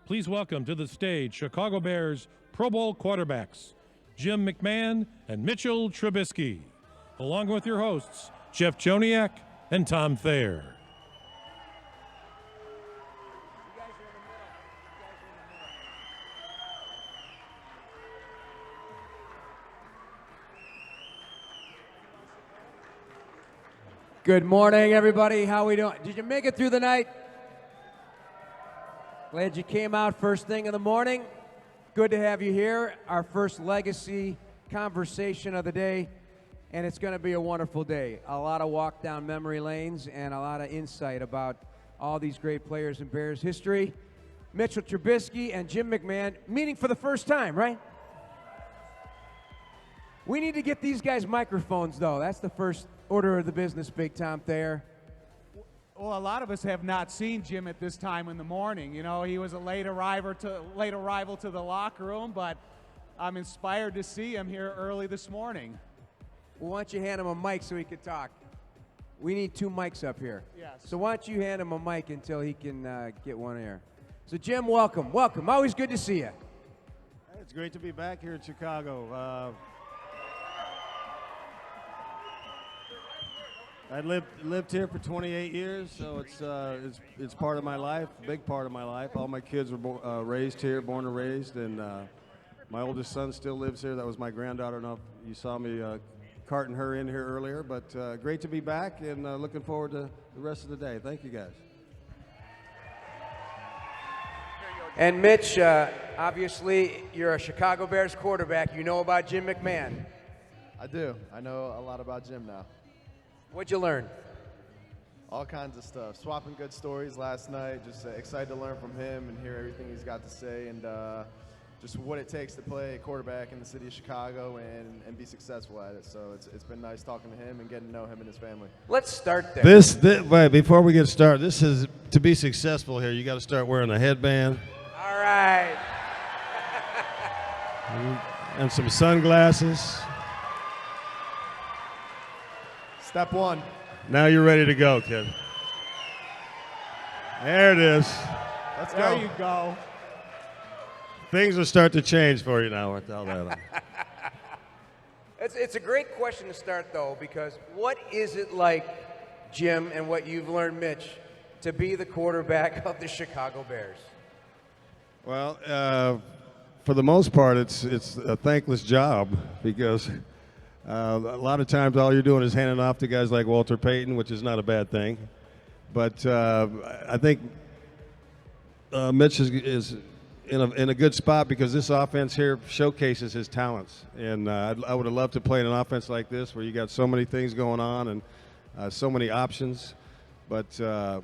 please welcome to the stage Chicago Bears Pro Bowl quarterbacks, Jim McMahon and Mitchell Trubisky, along with your hosts, Jeff Joniak and Tom Thayer. Good morning, everybody. How we doing? Did you make it through the night? Glad you came out first thing in the morning. Good to have you here. Our first legacy conversation of the day, and it's going to be a wonderful day. A lot of walk down memory lanes and a lot of insight about all these great players in Bears history. Mitchell Trubisky and Jim McMahon meeting for the first time, right? We need to get these guys microphones, though. That's the first order of the business, Big Tom Thayer. Well, a lot of us have not seen Jim at this time in the morning. You know, he was a late arrival to the locker room, but I'm inspired to see him here early this morning. Well, why don't you hand him a mic so he can talk? We need 2 mics up here. Yes. So why don't you hand him a mic until he can get one here. So, Jim, welcome. Welcome. Always good to see you. It's great to be back here in Chicago. I lived here for 28 years, so it's part of my life, a big part of my life. All my kids were raised here, born and raised, and my oldest son still lives here. That was my granddaughter. I don't know if you saw me carting her in here earlier, but great to be back, and looking forward to the rest of the day. Thank you, guys. And Mitch, obviously, you're a Chicago Bears quarterback. You know about Jim McMahon. I do. I know a lot about Jim now. What'd you learn? All kinds of stuff. Swapping good stories last night. Just excited to learn from him and hear everything he's got to say, and just what it takes to play quarterback in the city of Chicago and be successful at it. So it's been nice talking to him and getting to know him and his family. Let's start there. Wait, before we get started, this is to be successful here. You got to start wearing a headband. All right. And some sunglasses. Step 1. Now you're ready to go, kid. There it is. Let's There go. you go. Things will start to change for you now with all that. It's a great question to start, though, because what is it like, Jim, and what you've learned, Mitch, to be the quarterback of the Chicago Bears? Well, for the most part, it's a thankless job because a lot of times all you're doing is handing off to guys like Walter Payton, which is not a bad thing. But I think Mitch is in a good spot because this offense here showcases his talents. And I would have loved to play in an offense like this where you got so many things going on and so many options. But, I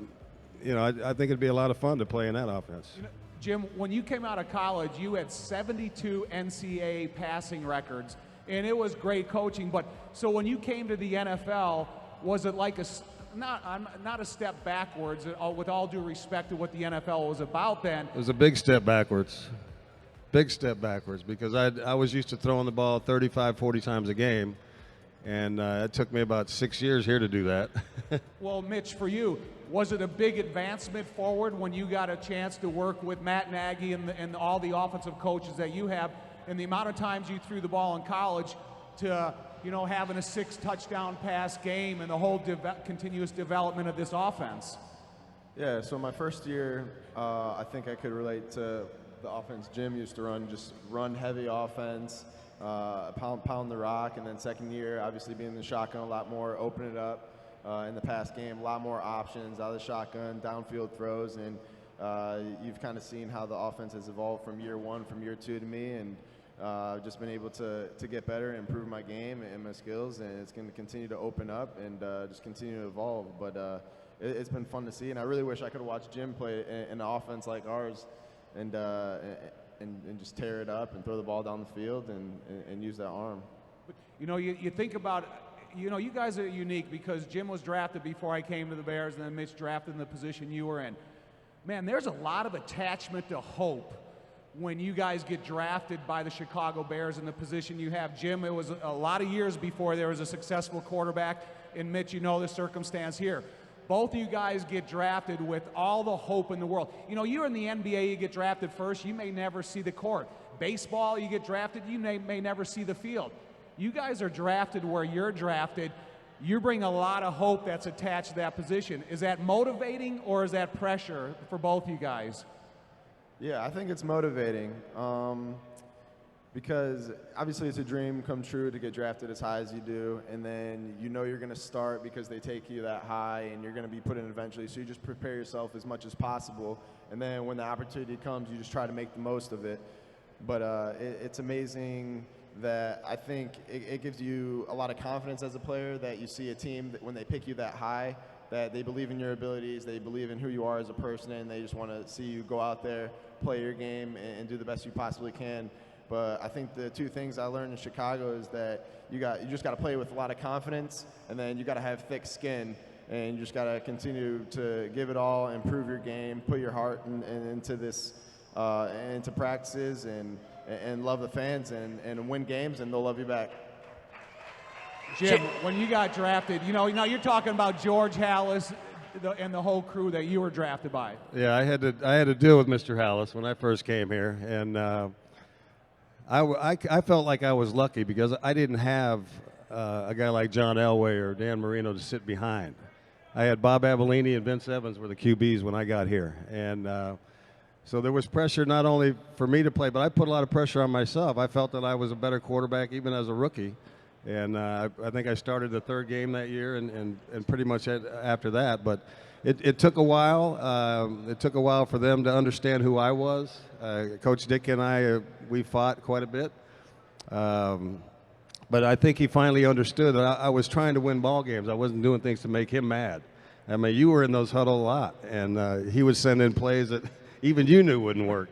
think it'd be a lot of fun to play in that offense. You know, Jim, when you came out of college, you had 72 NCAA passing records, and it was great coaching. But so when you came to the NFL, was it like not a step backwards, with all due respect to what the NFL was about then? It was a big step backwards. Big step backwards because I was used to throwing the ball 35, 40 times a game, and it took me about 6 years here to do that. Well, Mitch, for you, was it a big advancement forward when you got a chance to work with Matt Nagy and all the offensive coaches that you have, and the amount of times you threw the ball in college to having a 6-touchdown pass game and the whole continuous development of this offense? Yeah, so my first year, I think I could relate to the offense Jim used to run, just run heavy offense, pound the rock, and then second year, obviously being in the shotgun a lot more, open it up in the pass game, a lot more options out of the shotgun, downfield throws, and you've kind of seen how the offense has evolved from year 1, from year 2 to me, and just been able to get better and improve my game and my skills, and it's going to continue to open up and just continue to evolve. But it's been fun to see, and I really wish I could have watched Jim play in an offense like ours and just tear it up and throw the ball down the field and use that arm. But, you think about, you guys are unique because Jim was drafted before I came to the Bears, and then Mitch drafted in the position you were in. Man, there's a lot of attachment to hope when you guys get drafted by the Chicago Bears in the position you have. Jim, it was a lot of years before there was a successful quarterback, and Mitch, the circumstance here. both of you guys get drafted with all the hope in the world. You know, you're in the NBA, you get drafted first, you may never see the court. Baseball, you get drafted, you may never see the field. You guys are drafted where you're drafted. You bring a lot of hope that's attached to that position. Is that motivating or is that pressure for both you guys? Yeah, I think it's motivating because obviously it's a dream come true to get drafted as high as you do, and then you know you're going to start because they take you that high and you're going to be put in eventually, so you just prepare yourself as much as possible, and then when the opportunity comes, you just try to make the most of it. But it's amazing that I think it gives you a lot of confidence as a player that you see a team that when they pick you that high, that they believe in your abilities, they believe in who you are as a person, and they just want to see you go out there, play your game, and do the best you possibly can. But I think the two things I learned in Chicago is that you just got to play with a lot of confidence, and then you got to have thick skin, and you just got to continue to give it all, improve your game, put your heart into this, into practices, and love the fans, and win games, and they'll love you back. Jim, when you got drafted, you know, you're talking about George Halas and the whole crew that you were drafted by. Yeah, I had to deal with Mr. Halas when I first came here, and I felt like I was lucky because I didn't have a guy like John Elway or Dan Marino to sit behind. I had Bob Avellini and Vince Evans were the QBs when I got here, and so there was pressure not only for me to play, but I put a lot of pressure on myself. I felt that I was a better quarterback even as a rookie. And I think I started the third game that year and pretty much after that. But it took a while. It took a while for them to understand who I was. Coach Dick and I, we fought quite a bit. But I think he finally understood that I was trying to win ball games. I wasn't doing things to make him mad. I mean, you were in those huddle a lot. And he would send in plays that even you knew wouldn't work.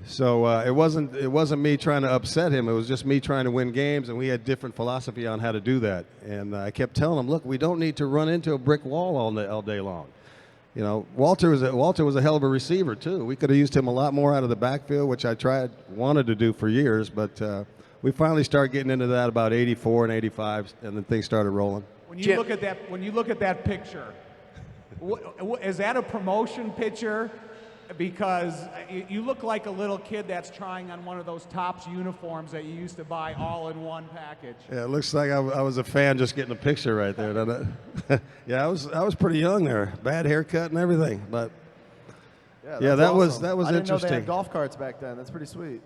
So it wasn't me trying to upset him. It was just me trying to win games, and we had different philosophy on how to do that. And I kept telling him, look, we don't need to run into a brick wall all day long. You know, Walter was a hell of a receiver too. We could have used him a lot more out of the backfield, which I wanted to do for years. But we finally started getting into that about 84 and 85, and then things started rolling. When you look at that picture, is that a promotion picture? Because you look like a little kid that's trying on one of those Topps uniforms that you used to buy all in one package. Yeah, it looks like I was a fan just getting a picture right there, doesn't it? Yeah, I was pretty young there, bad haircut and everything, but yeah, that was I didn't know interesting. they had golf carts back then. That's pretty sweet.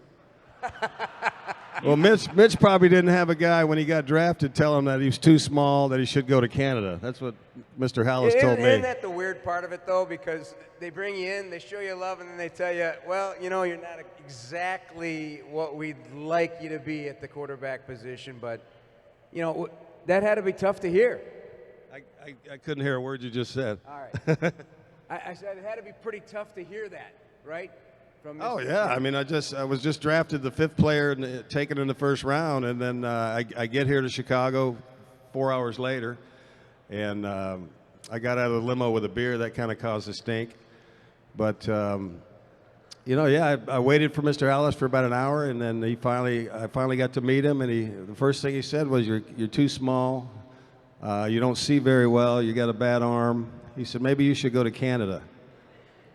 Well, Mitch probably didn't have a guy when he got drafted tell him that he was too small, that he should go to Canada. That's what Mr. Halas told me. Isn't that the weird part of it, though? Because they bring you in, they show you love, and then they tell you, well, you know, you're not exactly what we'd like you to be at the quarterback position. But, you know, that had to be tough to hear. I couldn't hear a word you just said. All right. I said it had to be pretty tough to hear that, right? Oh yeah, I mean, I was just drafted the 5th player and taken in the first round, and then I get here to Chicago 4 hours later, and I got out of the limo with a beer that kind of caused a stink, but you know, yeah, I waited for Mr. Halas for about an hour, and then I finally got to meet him, and the first thing he said was, "You're too small, you don't see very well, you got a bad arm." He said, "Maybe you should go to Canada."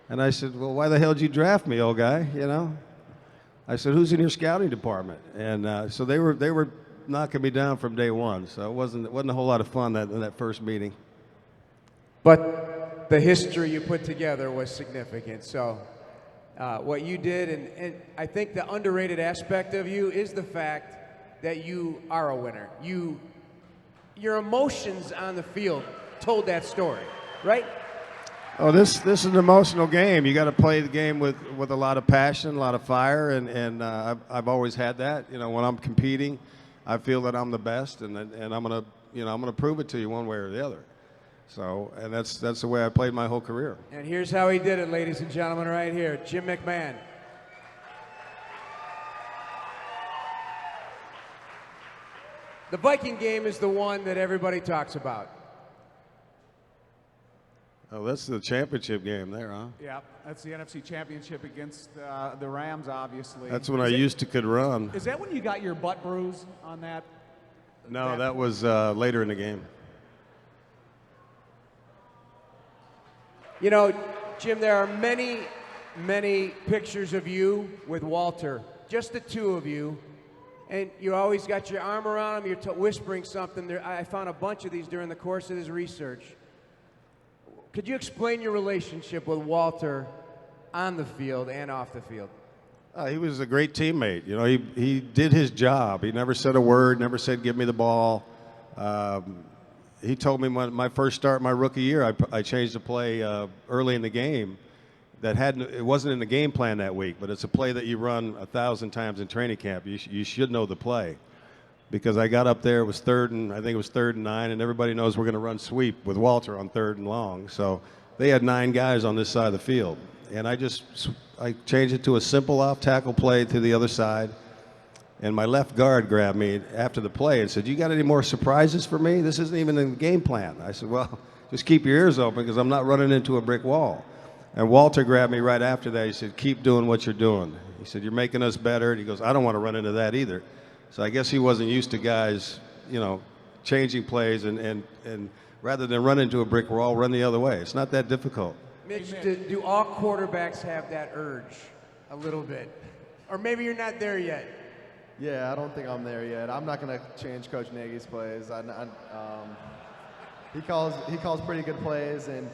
And I said, "Well, why the hell did you draft me, old guy?" You know, I said, "Who's in your scouting department?" And so they were knocking me down from day one. So it wasn't a whole lot of fun in that first meeting. But the history you put together was significant. So what you did, and I think the underrated aspect of you is the fact that you are a winner. Your emotions on the field told that story, right? Oh, this is an emotional game. You got to play the game with a lot of passion, a lot of fire, and I've always had that. You know, when I'm competing, I feel that I'm the best, and I'm gonna prove it to you one way or the other. So, and that's the way I played my whole career. And here's how he did it, ladies and gentlemen, right here, Jim McMahon. The Viking game is the one that everybody talks about. Oh, that's the championship game there, huh? Yeah, that's the NFC Championship against the Rams, obviously. That's when I used to could run. Is that when you got your butt bruise on that? No, that was later in the game. You know, Jim, there are many, many pictures of you with Walter, just the two of you. And you always got your arm around him, you're whispering something. I found a bunch of these during the course of this research. Could you explain your relationship with Walter on the field and off the field? He was a great teammate. You know, he did his job. He never said a word, never said, give me the ball. He told me when my first start, my rookie year, I changed a play early in the game that it wasn't in the game plan that week, but it's a play that you run 1,000 times in training camp. You should know the play. Because I got up there, it was I think it was 3rd and 9, and everybody knows we're going to run sweep with Walter on 3rd and long. So they had 9 guys on this side of the field. And I changed it to a simple off tackle play to the other side. And my left guard grabbed me after the play and said, "You got any more surprises for me? This isn't even in the game plan." I said, "Well, just keep your ears open because I'm not running into a brick wall." And Walter grabbed me right after that. He said, "Keep doing what you're doing." He said, "You're making us better." And he goes, "I don't want to run into that either." So I guess he wasn't used to guys, you know, changing plays and rather than run into a brick wall, run the other way. It's not that difficult. Mitch, do all quarterbacks have that urge a little bit? Or maybe you're not there yet. Yeah, I don't think I'm there yet. I'm not going to change Coach Nagy's plays. He calls pretty good plays, and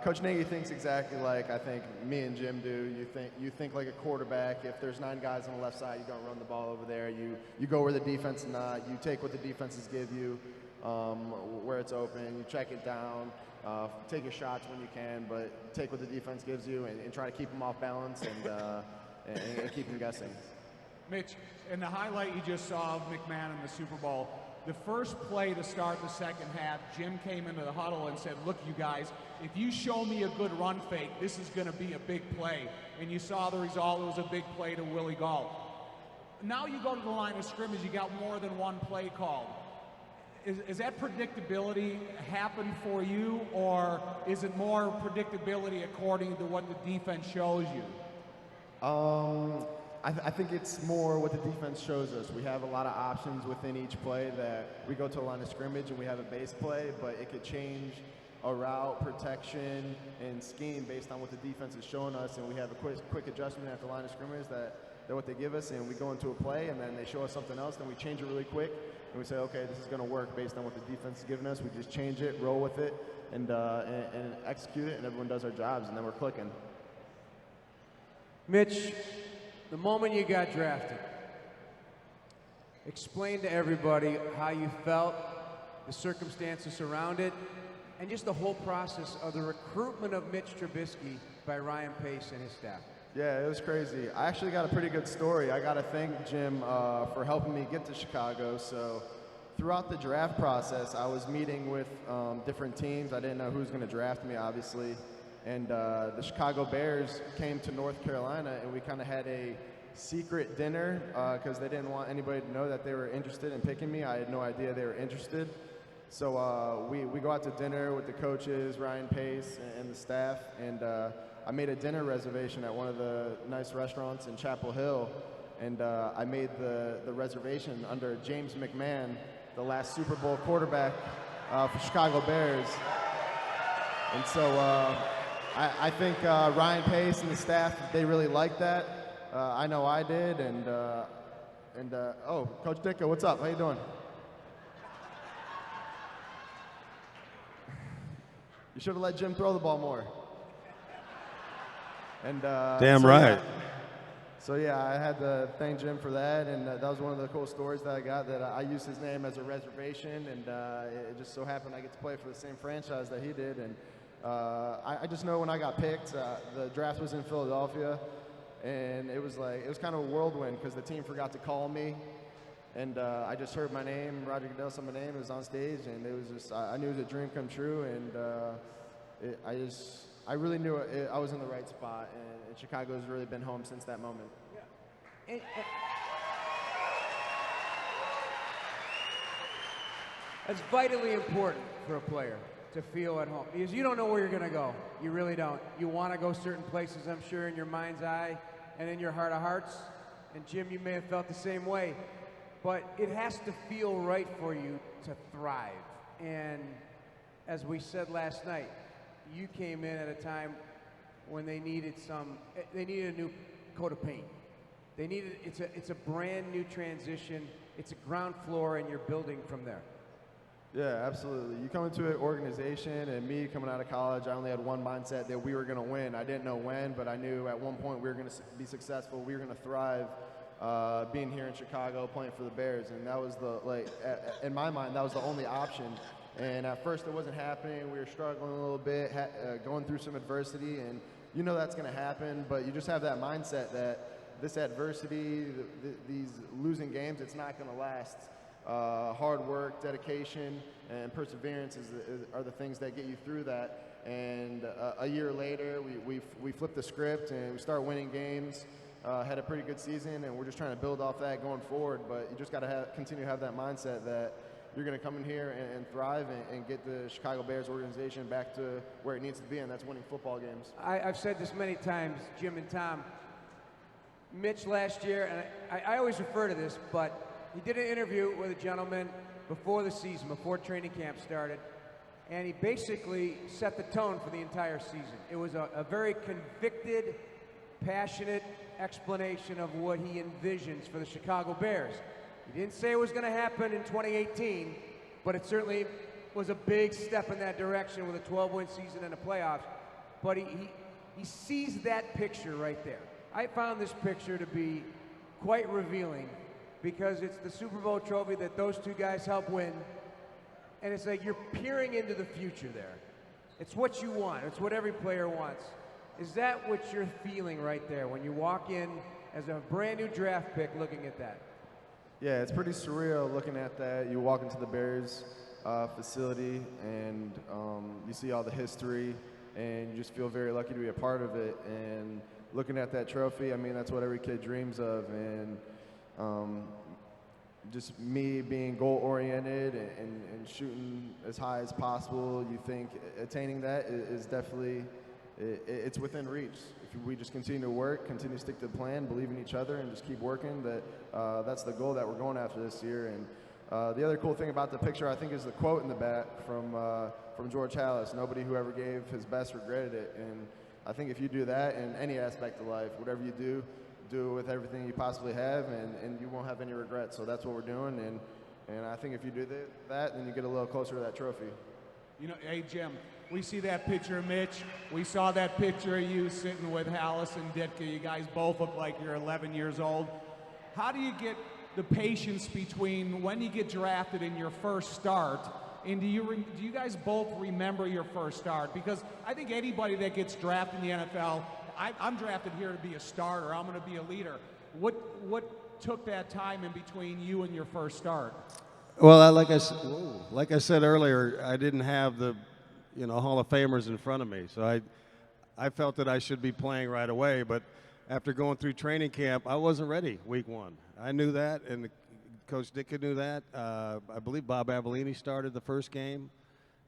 Coach Nagy thinks exactly like I think me and Jim do. You think like a quarterback. If there's 9 guys on the left side, you don't run the ball over there. You go where the defense is not. You take what the defenses give you, where it's open. You check it down. Take your shots when you can, but take what the defense gives you and try to keep them off balance and keep them guessing. Mitch, in the highlight you just saw of McMahon in the Super Bowl, the first play to start the second half, Jim came into the huddle and said, "Look, you guys, if you show me a good run fake, this is going to be a big play." And you saw the result. It was a big play to Willie Gault. Now you go to the line of scrimmage, you got more than one play called. Is that predictability happen for you, or is it more predictability according to what the defense shows you? I think it's more what the defense shows us. We have a lot of options within each play that we go to a line of scrimmage and we have a base play, but it could change a route, protection, and scheme based on what the defense is showing us, and we have a quick adjustment at the line of scrimmage that they're what they give us, and we go into a play, and then they show us something else, then we change it really quick, and we say, okay, this is going to work based on what the defense is giving us. We just change it, roll with it, and execute it, and everyone does our jobs, and then we're clicking. Mitch, the moment you got drafted, explain to everybody how you felt, the circumstances around it, and just the whole process of the recruitment of Mitch Trubisky by Ryan Pace and his staff. Yeah, it was crazy. I actually got a pretty good story. I got to thank Jim for helping me get to Chicago. So throughout the draft process, I was meeting with different teams. I didn't know who was going to draft me, obviously. And the Chicago Bears came to North Carolina, and we kind of had a secret dinner because they didn't want anybody to know that they were interested in picking me. I had no idea they were interested. So we go out to dinner with the coaches, Ryan Pace, and the staff, and I made a dinner reservation at one of the nice restaurants in Chapel Hill, and I made the reservation under James McMahon, the last Super Bowl quarterback for Chicago Bears. And so I think Ryan Pace and the staff, they really liked that. I know I did, and oh, Coach Ditka, what's up? How you doing? You should have let Jim throw the ball more. And Damn so, right. Yeah, I had to thank Jim for that, and that was one of the cool stories that I got, that I used his name as a reservation, and it just so happened I get to play for the same franchise that he did. And I just know when I got picked, the draft was in Philadelphia, and it was kind of a whirlwind because the team forgot to call me. And I just heard my name, Roger Goodell said my name, it was on stage, and it was just, I knew it was a dream come true, and I really knew I was in the right spot, and Chicago has really been home since that moment. Yeah. That's vitally important for a player to feel at home, because you don't know where you're going to go. You really don't. You want to go certain places, I'm sure, in your mind's eye and in your heart of hearts. And Jim, you may have felt the same way. But it has to feel right for you to thrive. And as we said last night, you came in at a time when they needed a new coat of paint. It's a brand new transition. It's a ground floor, and you're building from there. Yeah, absolutely. You come into an organization, and me coming out of college, I only had one mindset that we were going to win. I didn't know when, but I knew at one point we were going to be successful. We were going to thrive being here in Chicago, playing for the Bears. And that was in my mind, that was the only option. And at first it wasn't happening. We were struggling a little bit, going through some adversity, and you know that's going to happen, but you just have that mindset that this adversity, these losing games, it's not going to last. Hard work, dedication, and perseverance are the things that get you through that. And a year later, we flipped the script and we start winning games. Had a pretty good season, and we're just trying to build off that going forward. But you just got to continue to have that mindset that you're going to come in here and thrive and get the Chicago Bears organization back to where it needs to be, and that's winning football games. I've said this many times, Jim and Tom. Mitch last year, and I always refer to this, but he did an interview with a gentleman before the season, before training camp started, and he basically set the tone for the entire season. It was a very convicted, passionate explanation of what he envisions for the Chicago Bears. He didn't say it was going to happen in 2018, but it certainly was a big step in that direction with a 12-win season and a playoffs. But he sees that picture right there. I found this picture to be quite revealing because it's the Super Bowl trophy that those two guys helped win, and it's like you're peering into the future there. It's what you want. It's what every player wants. Is that what you're feeling right there when you walk in as a brand new draft pick looking at that? Yeah, it's pretty surreal looking at that. You walk into the Bears facility and you see all the history, and you just feel very lucky to be a part of it. And looking at that trophy, I mean, that's what every kid dreams of. And just me being goal-oriented and shooting as high as possible, you think attaining that is definitely, it's within reach. If we just continue to work, continue to stick to the plan, believe in each other, and just keep working, that's the goal that we're going after this year. And the other cool thing about the picture, I think, is the quote in the back from George Halas: "Nobody who ever gave his best regretted it." And I think if you do that in any aspect of life, whatever you do it with everything you possibly have, and you won't have any regrets. So that's what we're doing, and I think if you do that, then you get a little closer to that trophy. You know, hey, Jim, we see that picture of Mitch. We saw that picture of you sitting with Halas and Ditka. You guys both look like you're 11 years old. How do you get the patience between when you get drafted in your first start, and do you guys both remember your first start? Because I think anybody that gets drafted in the NFL, I'm drafted here to be a starter. I'm going to be a leader. What took that time in between you and your first start? Well, like I said earlier, I didn't have the Hall of Famers in front of me, so I felt that I should be playing right away. But after going through training camp, I wasn't ready week one. I knew that, and Coach Ditka knew that. I believe Bob Avellini started the first game.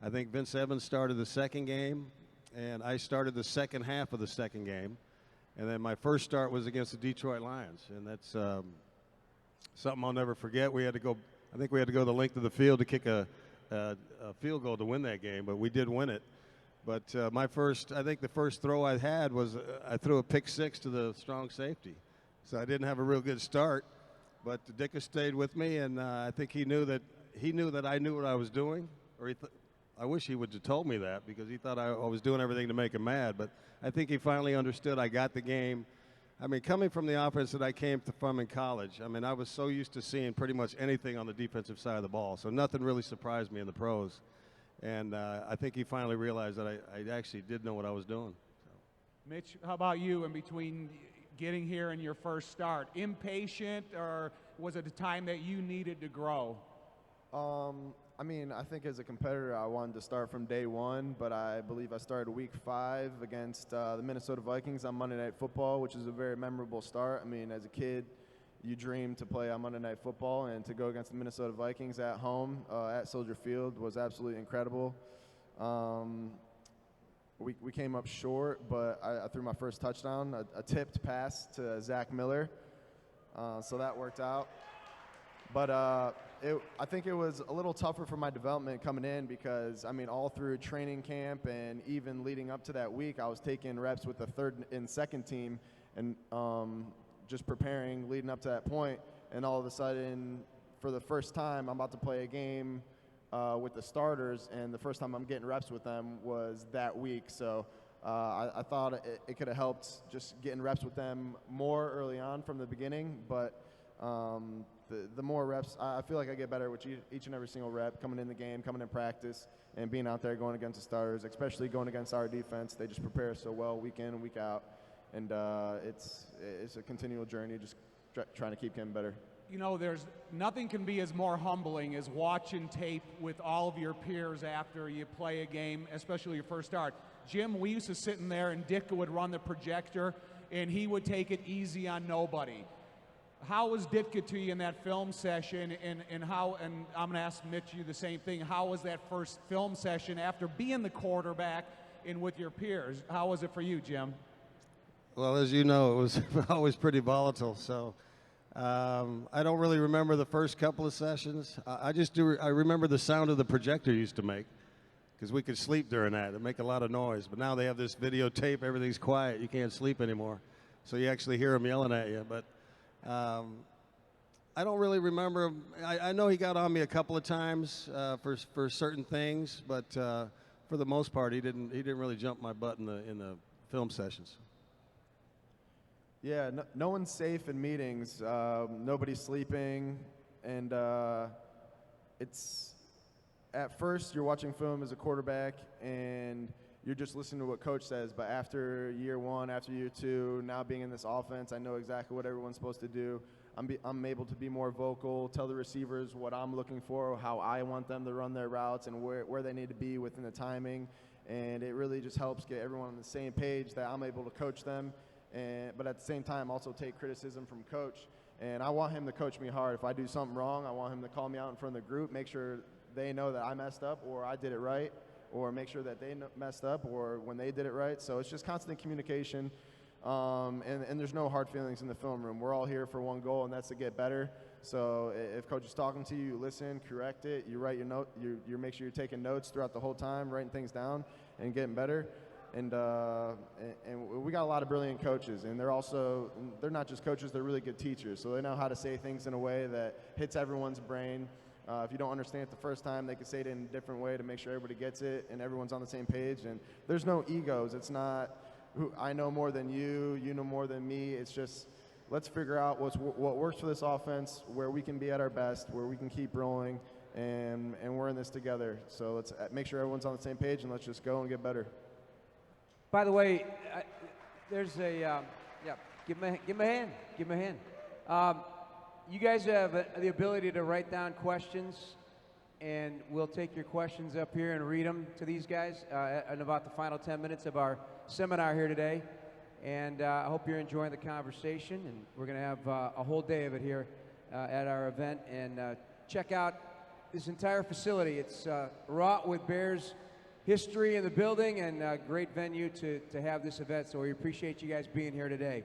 I think Vince Evans started the second game, and I started the second half of the second game. And then my first start was against the Detroit Lions, and that's something I'll never forget. I think we had to go the length of the field to kick a field goal to win that game, but we did win it. But I think the first throw I had was I threw a pick six to the strong safety. So I didn't have a real good start, but Ditka stayed with me, and I think he knew that I knew what I was doing, or I wish he would have told me that, because he thought I was doing everything to make him mad. But I think he finally understood I got the game. I mean, coming from the offense that I came from in college, I mean, I was so used to seeing pretty much anything on the defensive side of the ball, so nothing really surprised me in the pros. And I think he finally realized that I actually did know what I was doing. So. Mitch, how about you in between getting here and your first start? Impatient, or was it a time that you needed to grow? I mean, I think as a competitor, I wanted to start from day one, but I believe I started week 5 against the Minnesota Vikings on Monday Night Football, which is a very memorable start. I mean, as a kid, you dream to play on Monday Night Football, and to go against the Minnesota Vikings at home at Soldier Field was absolutely incredible. We came up short, but I threw my first touchdown, a tipped pass to Zach Miller, so that worked out. But I think it was a little tougher for my development coming in because, I mean, all through training camp and even leading up to that week, I was taking reps with the third and second team and just preparing leading up to that point. And all of a sudden, for the first time, I'm about to play a game with the starters, and the first time I'm getting reps with them was that week. So I thought it could have helped just getting reps with them more early on from the beginning, but the more reps, I feel like I get better with each and every single rep, coming in the game, coming in practice, and being out there going against the starters, especially going against our defense. They just prepare so well week in and week out, and it's a continual journey, just trying to keep getting better. You know, there's nothing can be as more humbling as watching tape with all of your peers after you play a game, especially your first start. Jim, we used to sit in there and Dick would run the projector and he would take it easy on nobody. How was Ditka to you in that film session, and how, and I'm going to ask Mitch you the same thing, how was that first film session after being the quarterback and with your peers? How was it for you, Jim? Well, as you know, it was always pretty volatile, so I don't really remember the first couple of sessions. I remember the sound of the projector used to make, because we could sleep during that. It'd make a lot of noise, but now they have this videotape, everything's quiet, you can't sleep anymore. So you actually hear them yelling at you, but I don't really remember. I know he got on me a couple of times for certain things, but for the most part, he didn't really jump my butt in the film sessions. Yeah, no one's safe in meetings. Nobody's sleeping, and it's at first you're watching film as a quarterback and you're just listening to what coach says, but after year one, after year two, now being in this offense, I know exactly what everyone's supposed to do. I'm able to be more vocal, tell the receivers what I'm looking for, how I want them to run their routes, and where they need to be within the timing. And it really just helps get everyone on the same page that I'm able to coach them, but at the same time also take criticism from coach. And I want him to coach me hard. If I do something wrong, I want him to call me out in front of the group, make sure they know that I messed up or I did it right, or make sure that they messed up or when they did it right. So it's just constant communication, and there's no hard feelings in the film room. We're all here for one goal, and that's to get better. So if coach is talking to you, you listen, correct it, you write your note, you make sure you're taking notes throughout the whole time, writing things down and getting better. And we got a lot of brilliant coaches, and they're not just coaches, they're really good teachers. So they know how to say things in a way that hits everyone's brain. If you don't understand it the first time, they can say it in a different way to make sure everybody gets it and everyone's on the same page. And there's no egos. It's not I know more than you know more than me. It's just let's figure out what works for this offense, where we can be at our best, where we can keep rolling, and we're in this together. So let's make sure everyone's on the same page, and let's just go and get better. By the way, there's a give him a hand. Give him a hand. You guys have the ability to write down questions, and we'll take your questions up here and read them to these guys in about the final 10 minutes of our seminar here today. And I hope you're enjoying the conversation, and we're going to have a whole day of it here at our event. And check out this entire facility. It's wrought with Bears history in the building, and a great venue to have this event. So we appreciate you guys being here today.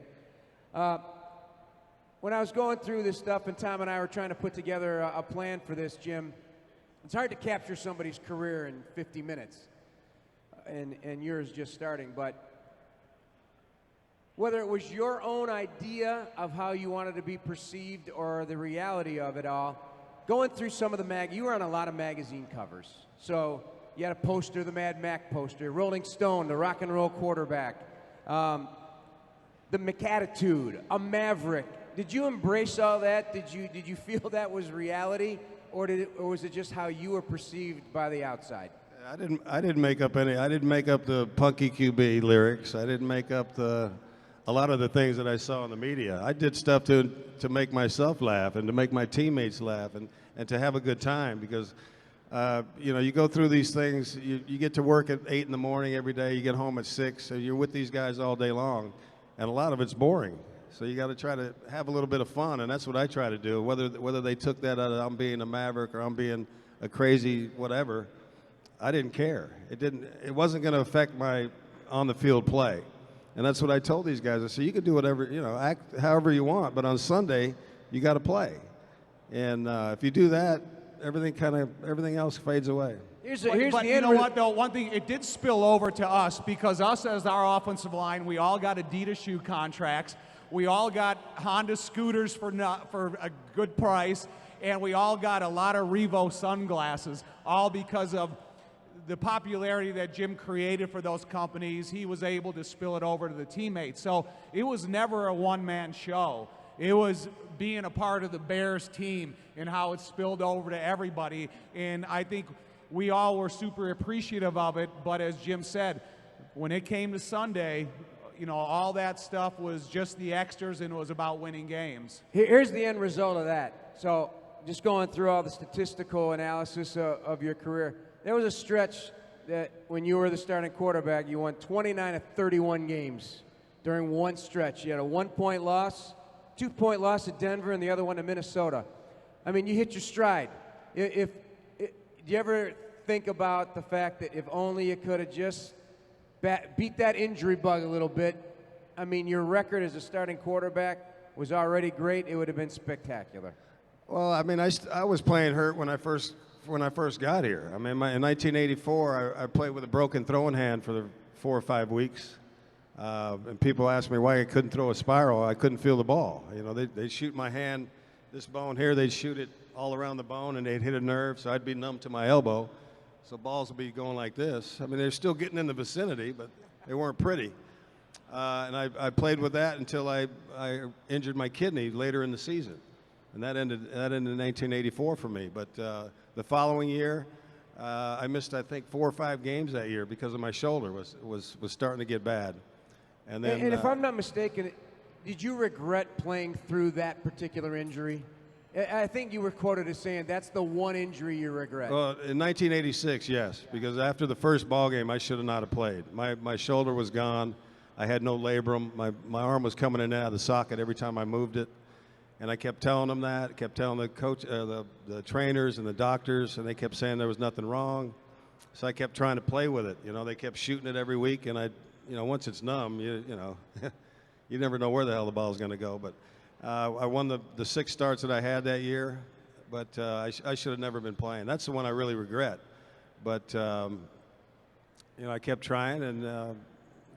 When I was going through this stuff, and Tom and I were trying to put together a plan for this, Jim, it's hard to capture somebody's career in 50 minutes, and yours just starting. But whether it was your own idea of how you wanted to be perceived or the reality of it all, going through some of the you were on a lot of magazine covers. So you had a poster, the Mad Mac poster, Rolling Stone, the Rock and Roll Quarterback, the McAttitude, a Maverick. Did you embrace all that? Did you feel that was reality, or was it just how you were perceived by the outside? I didn't make up any. I didn't make up the Punky QB lyrics. I didn't make up a lot of the things that I saw in the media. I did stuff to make myself laugh and to make my teammates laugh and to have a good time, because you go through these things. You get to work at 8 in the morning every day. You get home at 6. So you're with these guys all day long, and a lot of it's boring. So you got to try to have a little bit of fun, and that's what I try to do. Whether they took that out of I'm being a Maverick or I'm being a crazy whatever, I didn't care. It wasn't going to affect my on the field play, and that's what I told these guys. I said, you can do whatever, act however you want, but on Sunday you got to play. And if you do that, everything else fades away. Here's But the you end know what, though? One thing, it did spill over to us because us as our offensive line, we all got Adidas shoe contracts. We all got Honda scooters for a good price. And we all got a lot of Revo sunglasses, all because of the popularity that Jim created for those companies. He was able to spill it over to the teammates. So it was never a one-man show. It was being a part of the Bears team and how it spilled over to everybody. And I think we all were super appreciative of it. But as Jim said, when it came to Sunday, you know, all that stuff was just the extras, and it was about winning games. Here's the end result of that. So just going through all the statistical analysis of your career, there was a stretch that when you were the starting quarterback, you won 29 of 31 games during one stretch. You had a 1-point loss, 2-point loss to Denver, and the other one to Minnesota. I mean, you hit your stride. Do you ever think about the fact that if only you could have just beat that injury bug a little bit, I mean, your record as a starting quarterback was already great. It would have been spectacular. Well, I mean, I was playing hurt when I first got here. I mean, in 1984, I played with a broken throwing hand for 4 or 5 weeks. And people asked me why I couldn't throw a spiral. I couldn't feel the ball. You know, they'd shoot my hand, this bone here, they'd shoot it all around the bone, and they'd hit a nerve, so I'd be numb to my elbow. So balls would be going like this. I mean, they're still getting in the vicinity, but they weren't pretty. And I played with that until I injured my kidney later in the season. And that ended in 1984 for me. But the following year, I missed, I think, 4 or 5 games that year because of my shoulder was starting to get bad. And then, and if I'm not mistaken, did you regret playing through that particular injury? I think you were quoted as saying that's the one injury you regret. Well, in 1986, yes, because after the first ball game, I should have not have played. My shoulder was gone. I had no labrum. My arm was coming in and out of the socket every time I moved it. And I kept telling them that. I kept telling the coach, the trainers and the doctors, and they kept saying there was nothing wrong. So I kept trying to play with it. You know, they kept shooting it every week, and once it's numb, you know, you never know where the hell the ball is going to go. But I won the 6 starts that I had that year, but I should have never been playing. That's the one I really regret. But I kept trying, and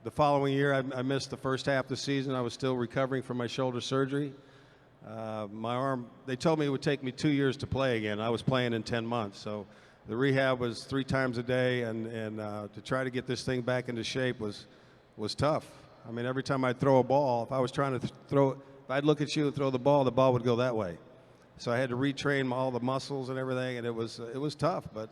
the following year I missed the first half of the season. I was still recovering from my shoulder surgery. My arm, they told me it would take me 2 years to play again. I was playing in 10 months. So the rehab was 3 times a day, and to try to get this thing back into shape was tough. I mean, every time I'd throw a ball, if I was trying to if I'd look at you and throw the ball would go that way. So I had to retrain all the muscles and everything, and it was tough, but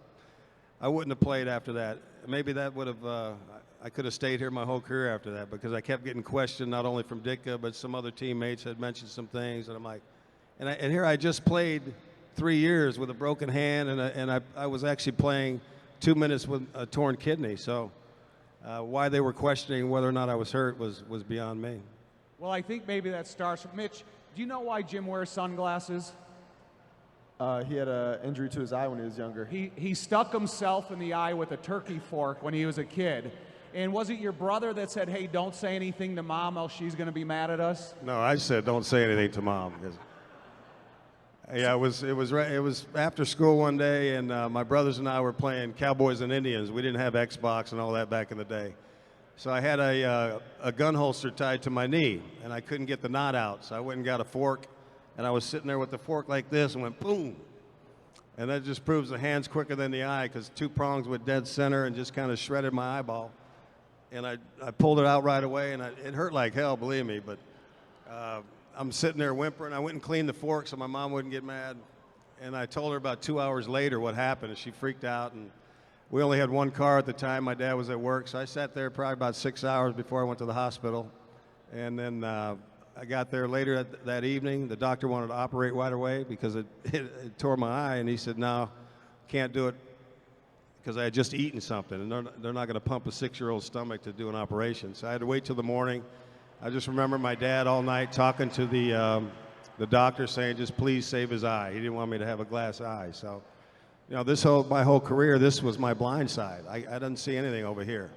I wouldn't have played after that. Maybe that would have, I could have stayed here my whole career after that, because I kept getting questioned, not only from Ditka, but some other teammates had mentioned some things, and I'm like, and here I just played 3 years with a broken hand, and I was actually playing 2 minutes with a torn kidney. So why they were questioning whether or not I was hurt was beyond me. Well, I think maybe that starts from Mitch. Do you know why Jim wears sunglasses? He had an injury to his eye when he was younger. He stuck himself in the eye with a turkey fork when he was a kid. And was it your brother that said, hey, don't say anything to Mom, else she's going to be mad at us? No, I said don't say anything to Mom. Yeah, it was after school one day, and my brothers and I were playing Cowboys and Indians. We didn't have Xbox and all that back in the day. So I had a gun holster tied to my knee, and I couldn't get the knot out. So I went and got a fork, and I was sitting there with the fork like this and went boom. And that just proves the hand's quicker than the eye, because 2 prongs went dead center and just kind of shredded my eyeball. And I pulled it out right away, and it hurt like hell, believe me. But I'm sitting there whimpering. I went and cleaned the fork so my mom wouldn't get mad. And I told her about 2 hours later what happened, and she freaked out. And we only had 1 car at the time. My dad was at work, so I sat there probably about 6 hours before I went to the hospital. And then I got there later that evening. The doctor wanted to operate right away because it tore my eye, and he said, no, can't do it, because I had just eaten something, and they're not going to pump a 6-year-old's stomach to do an operation. So I had to wait till the morning. I just remember my dad all night talking to the doctor, saying, just please save his eye. He didn't want me to have a glass eye. So, my whole career, this was my blind side. I didn't see anything over here.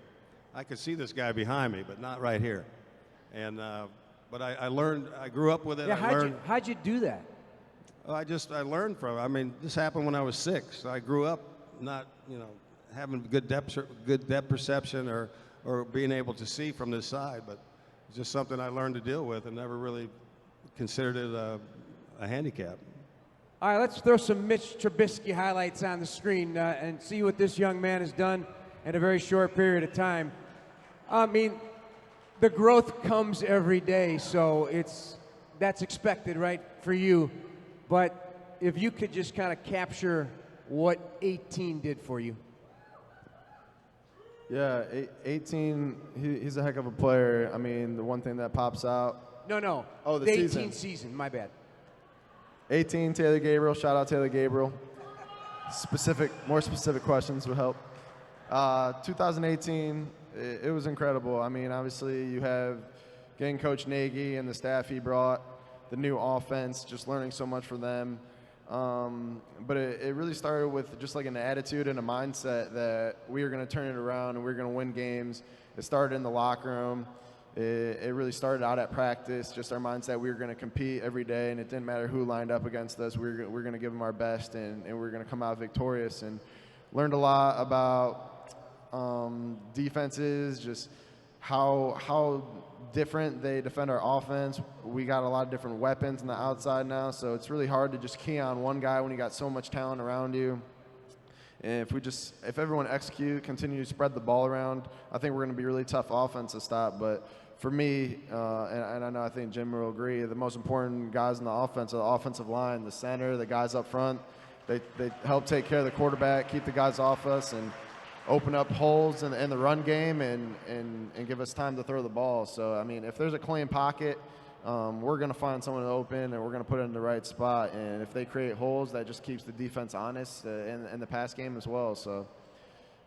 I could see this guy behind me, but not right here. And but I learned. I grew up with it. Yeah, how'd you do that? I learned from it. I mean, this happened when I was 6. I grew up not, having good depth perception or being able to see from this side, but it's just something I learned to deal with and never really considered it a handicap. All right, let's throw some Mitch Trubisky highlights on the screen and see what this young man has done in a very short period of time. I mean, the growth comes every day, so that's expected, right, for you. But if you could just kind of capture what 18 did for you. Yeah, 18, he's a heck of a player. I mean, the one thing that pops out. No. Oh, the 18 season, my bad. 18, Taylor Gabriel. Shout out Taylor Gabriel. More specific questions would help. 2018, it was incredible. I mean, obviously you have getting Coach Nagy and the staff he brought, the new offense, just learning so much from them. But it really started with just like an attitude and a mindset that we were going to turn it around and we were going to win games. It started in the locker room. It really started out at practice, just our mindset. We were going to compete every day, and it didn't matter who lined up against us. We were going to give them our best, and we were going to come out victorious. And learned a lot about defenses, just how different they defend our offense. We got a lot of different weapons on the outside now, so it's really hard to just key on one guy when you got so much talent around you. And if everyone continue to spread the ball around, I think we're going to be really tough offense to stop. But for me, and I know I think Jim will agree, the most important guys in the offense are the offensive line, the center, the guys up front. They help take care of the quarterback, keep the guys off us, and open up holes in the run game and give us time to throw the ball. So, I mean, if there's a clean pocket, we're going to find someone open, and we're going to put it in the right spot. And if they create holes, that just keeps the defense honest in the pass game as well. So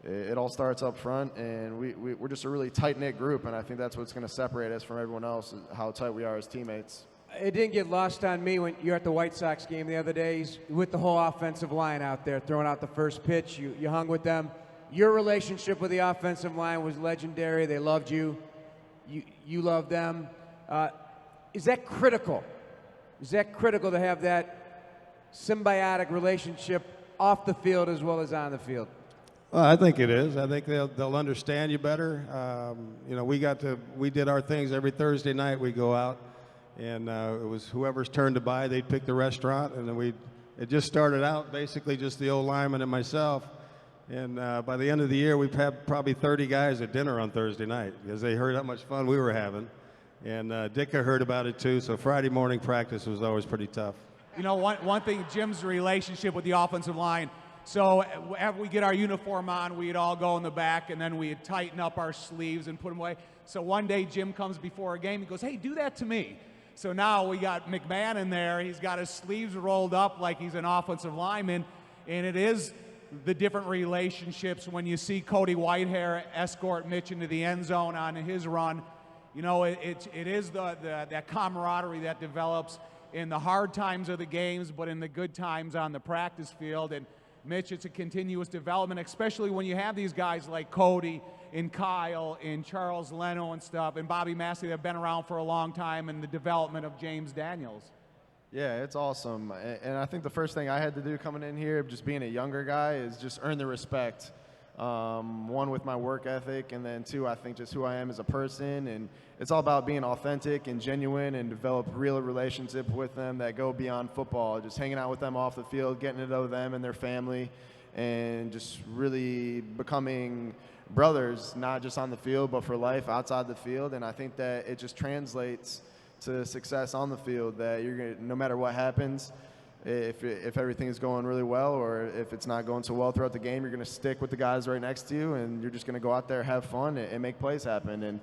it all starts up front, and we're just a really tight-knit group, and I think that's what's going to separate us from everyone else, is how tight we are as teammates. It didn't get lost on me when you were at the White Sox game the other day with the whole offensive line out there, throwing out the first pitch. You hung with them. Your relationship with the offensive line was legendary. They loved you. You loved them. Is that critical? Is that critical to have that symbiotic relationship off the field as well as on the field? Well, I think it is. I think they'll understand you better. We did our things every Thursday night. We go out, and it was whoever's turn to buy. They'd pick the restaurant, and then it just started out basically just the old lineman and myself. And by the end of the year, we've had probably 30 guys at dinner on Thursday night because they heard how much fun we were having. And Ditka heard about it too, so Friday morning practice was always pretty tough. You know, one thing, Jim's relationship with the offensive line. So after we get our uniform on, we'd all go in the back, and then we'd tighten up our sleeves and put them away. So one day Jim comes before a game, he goes, "Hey, do that to me." So now we got McMahon in there. He's got his sleeves rolled up like he's an offensive lineman, and it is the different relationships when you see Cody Whitehair escort Mitch into the end zone on his run. You know, it is that camaraderie that develops in the hard times of the games, but in the good times on the practice field. And Mitch, it's a continuous development, especially when you have these guys like Cody and Kyle and Charles Leno and stuff, and Bobby Massey that have been around for a long time, and the development of James Daniels. Yeah, it's awesome. And I think the first thing I had to do coming in here, just being a younger guy, is just earn the respect. One, with my work ethic, and then two, I think just who I am as a person. And it's all about being authentic and genuine and develop real relationship with them that go beyond football. Just hanging out with them off the field, getting to know them and their family, and just really becoming brothers, not just on the field, but for life outside the field. And I think that it just translates to success on the field, that you're gonna, no matter what happens, if everything is going really well or if it's not going so well throughout the game, you're going to stick with the guys right next to you, and you're just going to go out there, have fun, and make plays happen.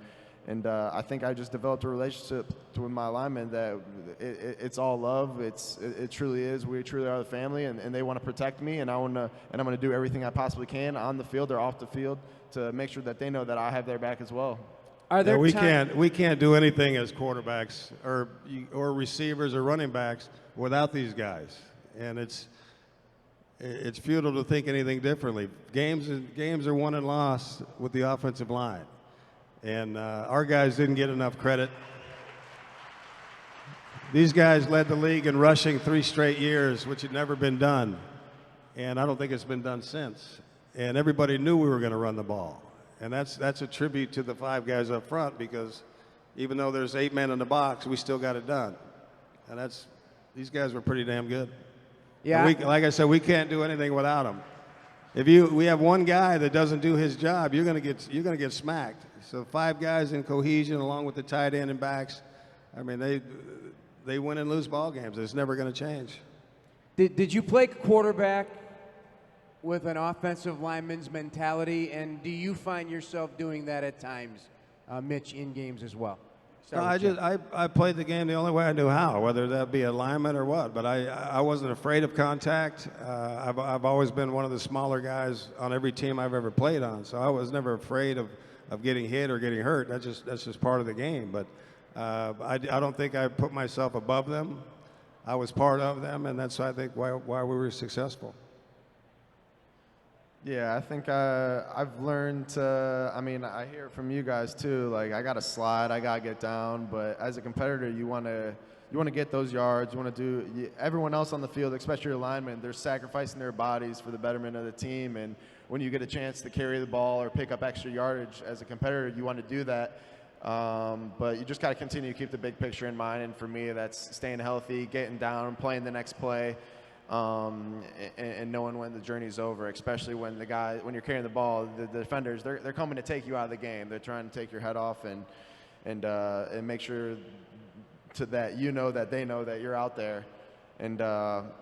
And I think I just developed a relationship with my linemen that it's all love. It truly is. We truly are the family, and they want to protect me, and I'm going to do everything I possibly can on the field or off the field to make sure that they know that I have their back as well. Are there we can't do anything as quarterbacks or receivers or running backs without these guys, and it's futile to think anything differently. Games are won and lost with the offensive line, and our guys didn't get enough credit. These guys led the league in rushing 3 straight years, which had never been done. And I don't think it's been done since. And everybody knew we were going to run the ball. And that's a tribute to the 5 guys up front, because even though there's 8 men in the box, we still got it done. And these guys were pretty damn good. Yeah. Like I said, we can't do anything without them. If we have one guy that doesn't do his job, you're going to get smacked. So 5 guys in cohesion, along with the tight end and backs, I mean, they win and lose ball games. It's never going to change. Did you play quarterback with an offensive lineman's mentality, and do you find yourself doing that at times, Mitch, in games as well? No, I played the game the only way I knew how, whether that be alignment or what. But I wasn't afraid of contact. I've always been one of the smaller guys on every team I've ever played on, so I was never afraid of getting hit or getting hurt. That's just part of the game. But I don't think I put myself above them. I was part of them, and that's, I think, why we were successful. Yeah, I think I've learned to, I mean, I hear it from you guys too, like I got to slide, I got to get down, but as a competitor, you want to get those yards, you want to do, everyone else on the field, especially your linemen, they're sacrificing their bodies for the betterment of the team, and when you get a chance to carry the ball or pick up extra yardage as a competitor, you want to do that. But you just got to continue to keep the big picture in mind, and for me, that's staying healthy, getting down, playing the next play. And knowing when the journey's over, especially when you're carrying the ball, the defenders, they're coming to take you out of the game. They're trying to take your head off and make sure that you know that they know that you're out there. And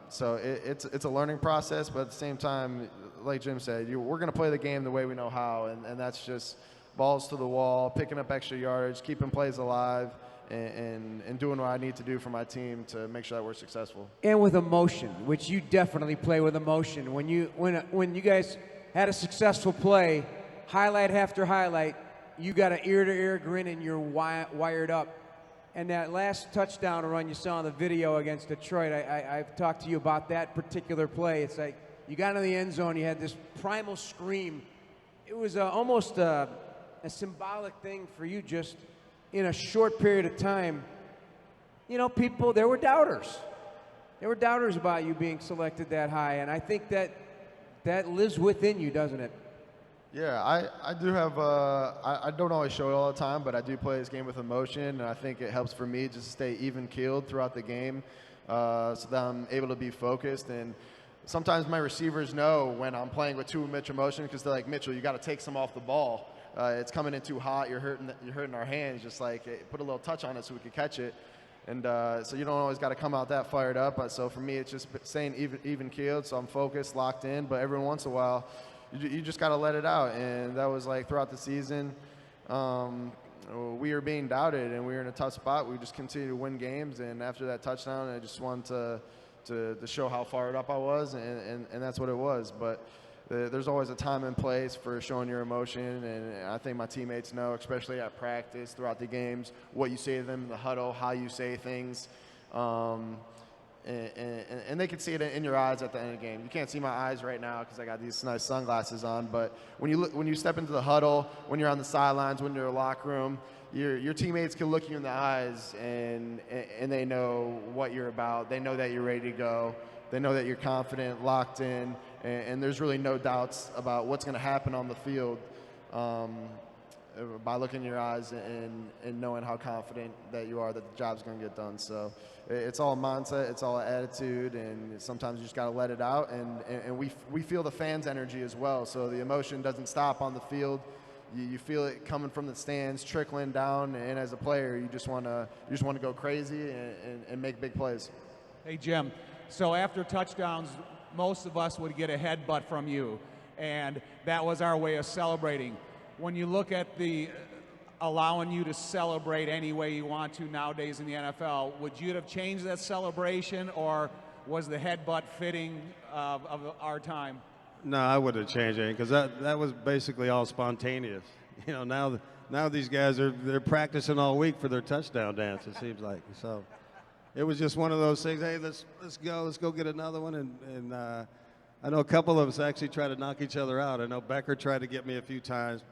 so it's a learning process, but at the same time, like Jim said, we're going to play the game the way we know how, and that's just balls to the wall, picking up extra yardage, keeping plays alive, and doing what I need to do for my team to make sure that we're successful. And with emotion, which you definitely play with emotion. When you guys had a successful play, highlight after highlight, you got an ear-to-ear grin and you're wired up. And that last touchdown run you saw in the video against Detroit, I've talked to you about that particular play. It's like you got in the end zone, you had this primal scream. It was almost a symbolic thing for you, just in a short period of time. You know, there were doubters. There were doubters about you being selected that high, and I think that lives within you, doesn't it? Yeah, I do have, I don't always show it all the time, but I do play this game with emotion, and I think it helps for me just to stay even-keeled throughout the game so that I'm able to be focused. And sometimes my receivers know when I'm playing with too much emotion, because they're like, Mitchell, you got to take some off the ball. It's coming in too hot. You're hurting our hands. Just like put a little touch on it so we could catch it. And so you don't always got to come out that fired up. So for me, it's just staying even keeled. So I'm focused, locked in. But every once in a while, you just got to let it out. And that was like throughout the season. We were being doubted, and we were in a tough spot. We just continued to win games. And after that touchdown, I just wanted to show how fired up I was, and that's what it was. But there's always a time and place for showing your emotion, and I think my teammates know, especially at practice, throughout the games, what you say to them in the huddle, how you say things, and they can see it in your eyes at the end of the game. You can't see my eyes right now because I got these nice sunglasses on, but when you step into the huddle, when you're on the sidelines, when you're in the locker room, your teammates can look you in the eyes, and they know what you're about. They know that you're ready to go. They know that you're confident, locked in, and there's really no doubts about what's going to happen on the field by looking in your eyes and knowing how confident that you are that the job's going to get done. So it's all mindset, it's all attitude, and sometimes you just got to let it out. And we feel the fans' energy as well, so the emotion doesn't stop on the field. You feel it coming from the stands, trickling down, and as a player, you just want to go crazy and make big plays. Hey, Jim. So after touchdowns, most of us would get a headbutt from you, and that was our way of celebrating. When you look at the allowing you to celebrate any way you want to nowadays in the NFL, would you have changed that celebration, or was the headbutt fitting of our time? No, I wouldn't have changed anything, because that was basically all spontaneous. You know, now these guys they're practicing all week for their touchdown dance, it seems like. So it was just one of those things. Hey, let's go get another one. And I know a couple of us actually tried to knock each other out. I know Becker tried to get me a few times.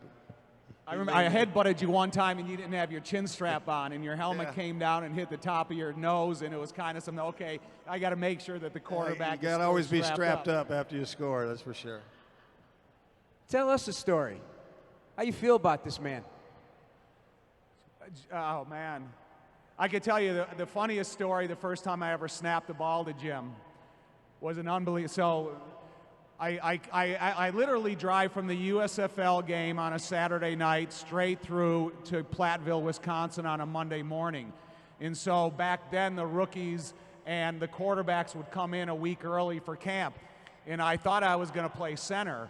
I remember I headbutted you one time and you didn't have your chin strap on and your helmet came down and hit the top of your nose and it was kind of something, okay, I got to make sure that the quarterback You got to always be strapped up after you score, that's for sure. Tell us a story. How you feel about this man? Oh, man. I could tell you the funniest story, the first time I ever snapped the ball to Jim was an unbelievable. So I literally drive from the USFL game on a Saturday night straight through to Platteville, Wisconsin on a Monday morning. And so back then the rookies and the quarterbacks would come in a week early for camp. And I thought I was going to play center.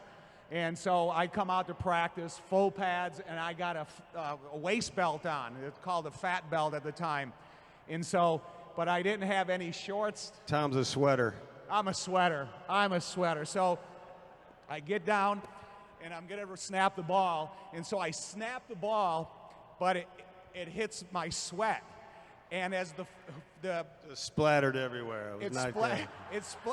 And so I come out to practice, full pads, and I got a waist belt on. It's called a fat belt at the time. And so, but I didn't have any shorts. Tom's a sweater. I'm a sweater. I'm a sweater. So I get down, and I'm going to snap the ball. And so I snap the ball, but it hits my sweat. And as It splattered everywhere. It was not good.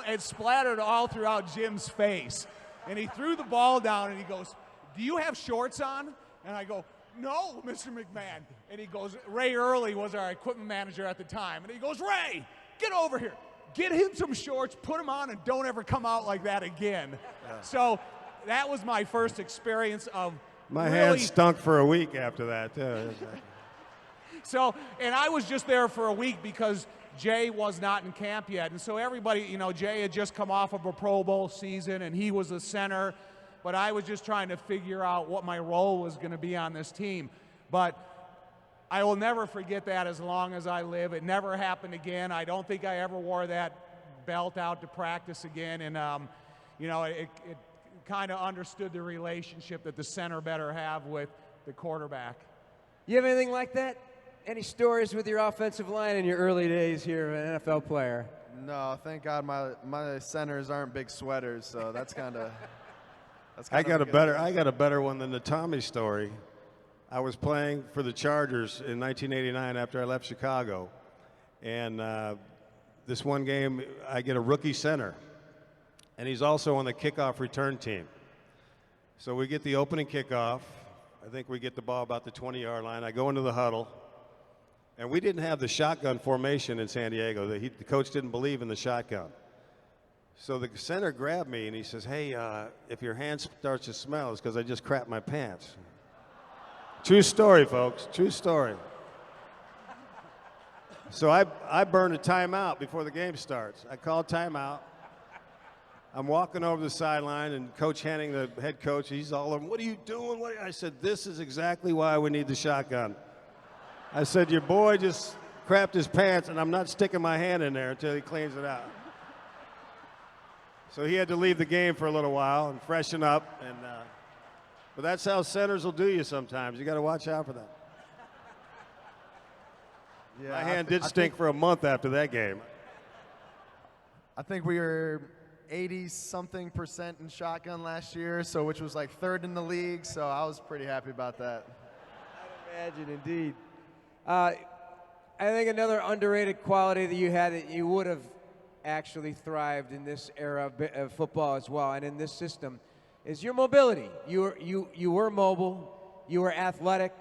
it splattered all throughout Jim's face. And he threw the ball down, and he goes, "Do you have shorts on?" And I go, "No, Mr. McMahon." And he goes, Ray Early was our equipment manager at the time. And he goes, "Ray, get over here. Get him some shorts, put them on, and don't ever come out like that again." Yeah. So that was my first experience of My really, hands stunk for a week after that, too. So, and I was just there for a week because Jay was not in camp yet. And so everybody, you know, Jay had just come off of a Pro Bowl season and he was a center, but I was just trying to figure out what my role was going to be on this team. But I will never forget that as long as I live. It never happened again. I don't think I ever wore that belt out to practice again. And, you know, it kind of understood the relationship that the center better have with the quarterback. You have anything like that? Any stories with your offensive line in your early days here as an NFL player? No, thank God my centers aren't big sweaters, so that's kind of. I got a better one than the Tommy story. I was playing for the Chargers in 1989 after I left Chicago, and this one game I get a rookie center, and he's also on the kickoff return team. So we get the opening kickoff. I think we get the ball about the 20-yard line. I go into the huddle. And we didn't have the shotgun formation in San Diego. The coach didn't believe in the shotgun. So the center grabbed me and he says, "Hey, if your hand starts to smell, it's because I just crapped my pants." True story, folks. True story. So I burned a timeout before the game starts. I called timeout. I'm walking over the sideline, and Coach Henning, the head coach, he's all over, "What are you doing?" I said, "This is exactly why we need the shotgun." I said, "Your boy just crapped his pants, and I'm not sticking my hand in there until he cleans it out." So he had to leave the game for a little while and freshen up. And but that's how centers will do you sometimes. You got to watch out for that. Yeah, my hand did stink for a month after that game. I think we were 80-something% in shotgun last year, so which was like third in the league. So I was pretty happy about that. I'd imagine, indeed. I think another underrated quality that you had, that you would have actually thrived in this era of football as well, and in this system, is your mobility. You were mobile, you were athletic.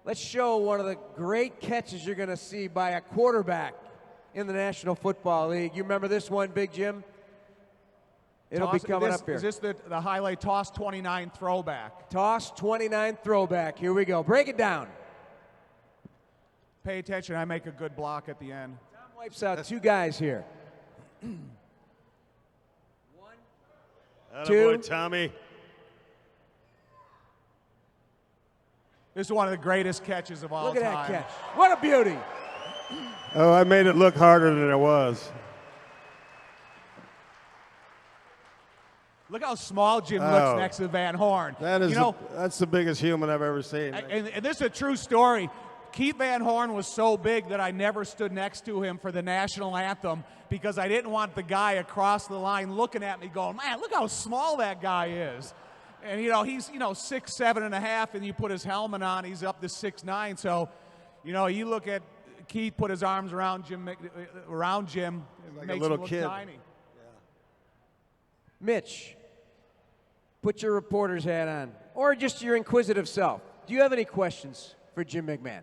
Let's show one of the great catches you're going to see by a quarterback in the National Football League. You remember this one, Big Jim? It'll be coming up here. Is this the highlight toss 29 throwback? Toss 29 throwback. Here we go. Break it down. Pay attention. I make a good block at the end. Tom wipes out two guys here. Attaboy, Tommy. This is one of the greatest catches of all time. Look at that catch. What a beauty. Oh, I made it look harder than it was. Look how small Jim looks next to Van Horn. That is, that's the biggest human I've ever seen. And this is a true story. Keith Van Horn was so big that I never stood next to him for the national anthem because I didn't want the guy across the line looking at me going, "Man, look how small that guy is." And, he's, 6'7" and a half, and you put his helmet on, he's up to 6'9". So, you look at Keith put his arms around Jim, like makes a little him look kid. tiny. Mitch, put your reporter's hat on, or just your inquisitive self. do you have any questions for Jim McMahon?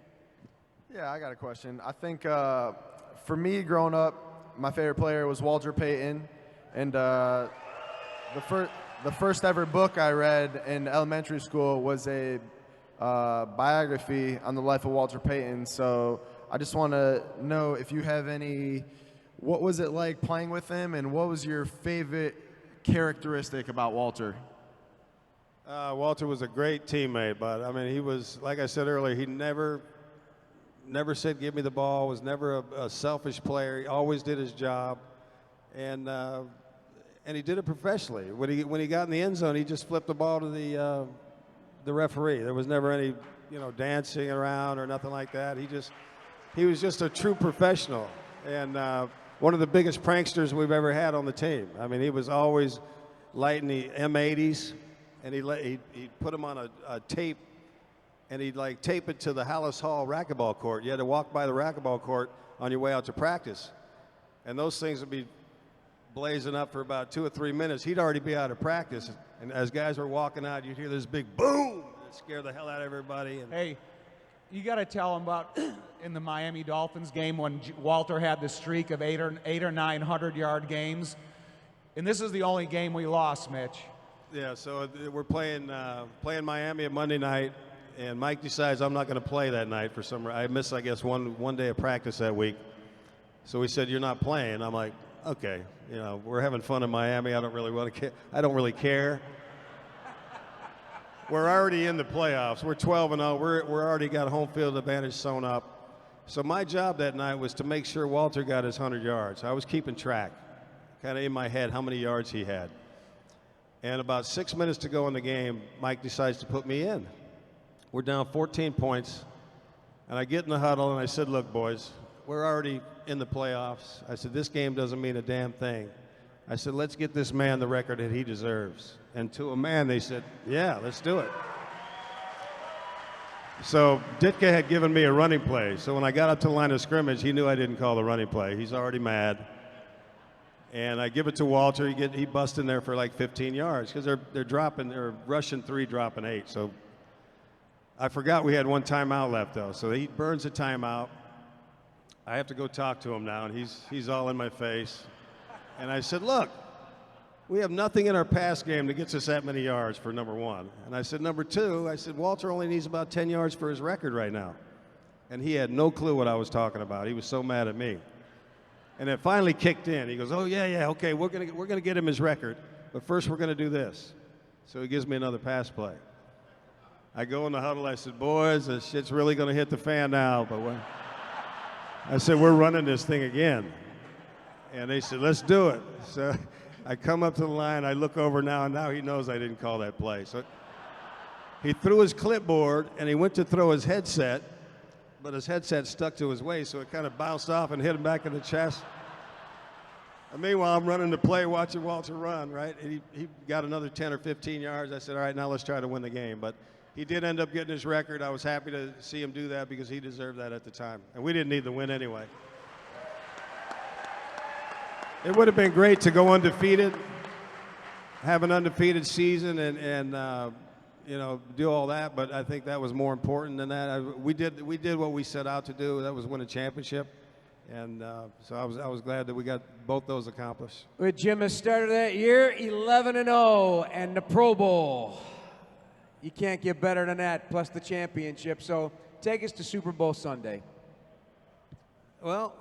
Yeah, I got a question. I think for me growing up, my favorite player was Walter Payton, and the first ever book I read in elementary school was a biography on the life of Walter Payton. So I just want to know if you have any. What was it like playing with him, and what was your favorite characteristic about Walter? Walter was a great teammate, but I mean, he was, like I said earlier, he never said give me the ball, was never a selfish player. He always did his job, and he did it professionally. When he got in the end zone, he just flipped the ball to the referee. There was never any, dancing around or nothing like that. He was just a true professional, and one of the biggest pranksters we've ever had on the team. I mean, he was always lighting the M80s, and he'd put them on a tape, and he'd tape it to the Hallis Hall racquetball court. You had to walk by the racquetball court on your way out to practice, and those things would be blazing up for about 2 or 3 minutes. He'd already be out of practice, and as guys were walking out, you'd hear this big boom. It scared the hell out of everybody. And Hey, you got to tell him about in the Miami Dolphins game when Walter had the streak of eight or 900-yard games, and this is the only game we lost, Mitch. yeah, so we're playing Miami at Monday night, and Mike decides I'm not going to play that night for some reason. I missed, I guess, one day of practice that week. So he said, "You're not playing." I'm like, "Okay, we're having fun in Miami. I don't really care. We're already in the playoffs. We're 12-0. We're already got home field advantage sewn up." So my job that night was to make sure Walter got his 100 yards. I was keeping track, kind of in my head, how many yards he had. And about 6 minutes to go in the game, Mike decides to put me in. We're down 14 points, and I get in the huddle and I said, "Look, boys, we're already in the playoffs." I said, "This game doesn't mean a damn thing." I said, "Let's get this man the record that he deserves." And to a man, they said, "Yeah, let's do it." So Ditka had given me a running play. So when I got up to the line of scrimmage, he knew I didn't call the running play. He's already mad. And I give it to Walter. He busts in there for like 15 yards because they're rushing 3, dropping 8. So I forgot we had one timeout left though. So he burns a timeout. I have to go talk to him now, and he's all in my face. And I said, "Look, we have nothing in our pass game that gets us that many yards for number one." And I said, "Number two," I said, "Walter only needs about 10 yards for his record right now." And he had no clue what I was talking about. He was so mad at me. And it finally kicked in. He goes, "Oh, yeah, okay, we're gonna get him his record, but first we're gonna do this." So he gives me another pass play. I go in the huddle, I said, "Boys, this shit's really gonna hit the fan now." But I said, "We're running this thing again." And they said, "Let's do it." So I come up to the line, I look over now, and now he knows I didn't call that play. So he threw his clipboard, and he went to throw his headset, but his headset stuck to his waist, so it kind of bounced off and hit him back in the chest. And meanwhile, I'm running the play, watching Walter run, right? And he got another 10 or 15 yards. I said, "All right, now let's try to win the game." But he did end up getting his record. I was happy to see him do that because he deserved that at the time. And we didn't need the win anyway. It would have been great to go undefeated, have an undefeated season, and do all that. But I think that was more important than that. We did what we set out to do. That was win a championship, and so I was glad that we got both those accomplished. With Jim has started that year 11-0 and the Pro Bowl. You can't get better than that, plus the championship. So take us to Super Bowl Sunday. Well,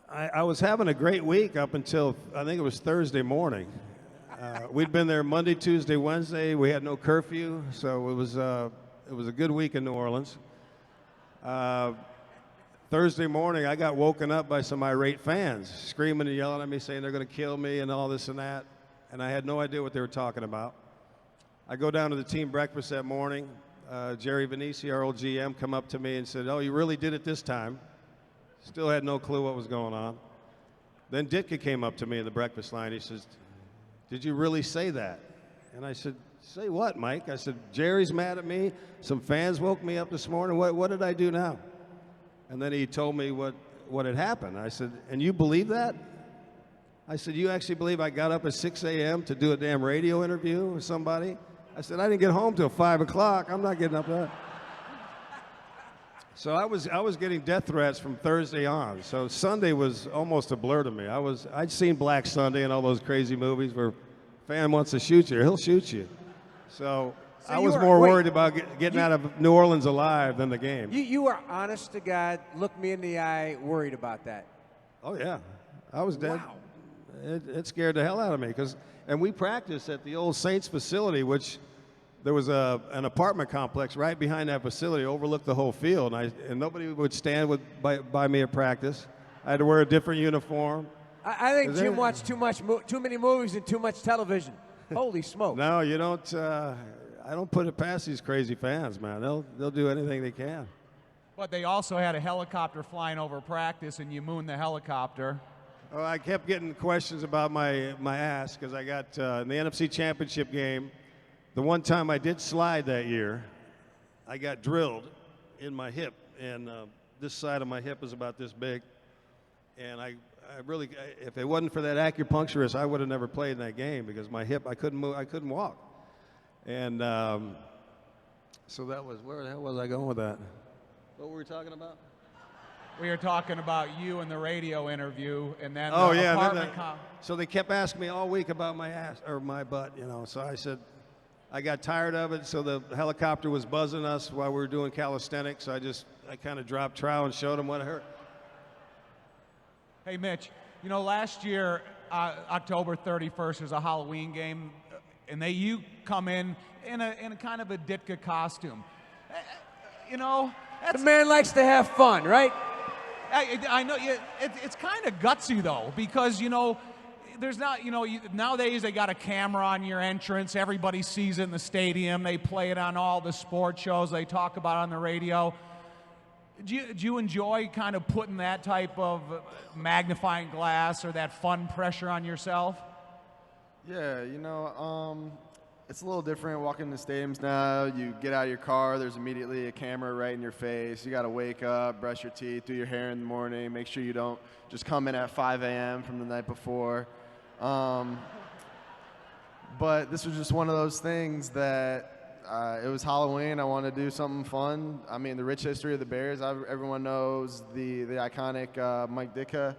I was having a great week up until I think it was Thursday morning. We'd been there Monday, Tuesday, Wednesday. We had no curfew, so it was a good week in New Orleans. Thursday morning, I got woken up by some irate fans screaming and yelling at me, saying they're going to kill me and all this and that, and I had no idea what they were talking about. I go down to the team breakfast that morning. Jerry Venisi, our old GM, come up to me and said, "Oh, you really did it this time." Still had no clue what was going on. Then Ditka came up to me in the breakfast line. He says, "Did you really say that?" And I said, "Say what, Mike?" I said, "Jerry's mad at me. Some fans woke me up this morning. What did I do now?" And then he told me what had happened. I said, "And you believe that?" I said, "You actually believe I got up at 6 a.m. to do a damn radio interview with somebody I said, I didn't get home till 5 o'clock. I'm not getting up there. So I was getting death threats from Thursday on. So Sunday was almost a blur to me. I'd seen Black Sunday and all those crazy movies where fan wants to shoot you, he'll shoot you. So I was more worried about getting out of New Orleans alive than the game. You are honest to God, look me in the eye, worried about that. Oh yeah, I was dead. Wow. It scared the hell out of me and we practiced at the old Saints facility, which there was an apartment complex right behind that facility, overlooked the whole field, and nobody would stand by me at practice. I had to wear a different uniform. I think Jim watched too many movies and too much television. Holy smoke! No, you don't. I don't put it past these crazy fans, man. They'll do anything they can. But they also had a helicopter flying over practice, and you mooned the helicopter. Oh, I kept getting questions about my ass because I got in the NFC Championship game. The one time I did slide that year, I got drilled in my hip, and this side of my hip is about this big. And I really, if it wasn't for that acupuncturist, I would have never played in that game because my hip, I couldn't move, I couldn't walk. And so that was, where the hell was I going with that? What were we talking about? We were talking about you in the radio interview, and then Oh the yeah, apartment so they kept asking me all week about my ass or my butt, you know. So I said, I got tired of it. So the helicopter was buzzing us while we were doing calisthenics. So I kind of dropped trowel and showed them what it hurt. Hey, Mitch, you know, last year, October 31st, was a Halloween game, and you come in a kind of a Ditka costume. You know, The man likes to have fun, right? I know it's kind of gutsy though, because you know, there's not, you know, nowadays they got a camera on your entrance. Everybody sees it in the stadium. They play it on all the sports shows. They talk about it on the radio. Do you enjoy kind of putting that type of magnifying glass or that fun pressure on yourself? Yeah, you know, it's a little different walking the stadiums now. You get out of your car, there's immediately a camera right in your face. You got to wake up, brush your teeth, do your hair in the morning, make sure you don't just come in at 5 a.m. from the night before. But this was just one of those things that it was Halloween. I wanted to do something fun. I mean, the rich history of the Bears, everyone knows the iconic Mike Ditka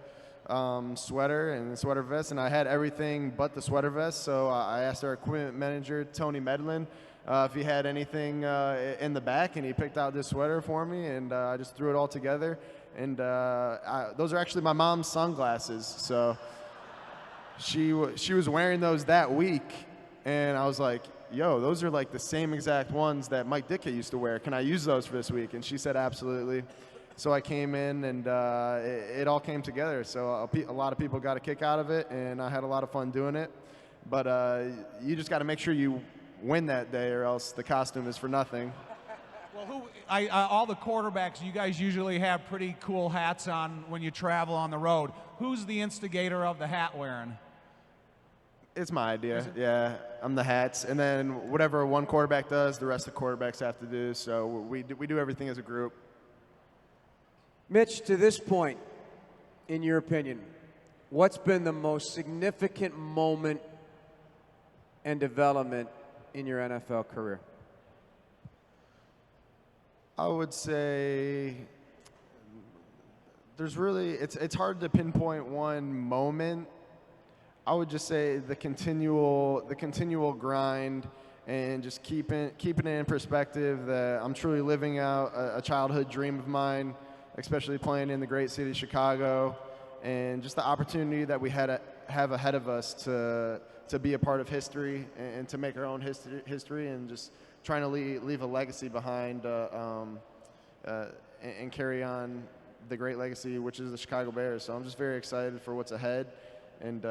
sweater and the sweater vest, and I had everything but the sweater vest. So I asked our equipment manager, Tony Medlin, if he had anything in the back, and he picked out this sweater for me, and I just threw it all together. And those are actually my mom's sunglasses. So she was wearing those that week, and I was like, yo, those are like the same exact ones that Mike Ditka used to wear. Can I use those for this week? And she said absolutely. So I came in, and it all came together. So a lot of people got a kick out of it, and I had a lot of fun doing it. But you just got to make sure you win that day, or else the costume is for nothing. Well, all the quarterbacks, you guys usually have pretty cool hats on when you travel on the road. Who's the instigator of the hat wearing? It's my idea. Yeah, I'm the hats, and then whatever one quarterback does, the rest of the quarterbacks have to do. So we do everything as a group. Mitch, to this point, in your opinion, what's been the most significant moment and development in your NFL career? I would say there's really, it's hard to pinpoint one moment. I would just say the continual grind and just keeping it in perspective that I'm truly living out a childhood dream of mine, especially playing in the great city of Chicago, and just the opportunity that we have ahead of us to be a part of history and to make our own history and just trying to leave a legacy behind and carry on the great legacy, which is the Chicago Bears. So I'm just very excited for what's ahead and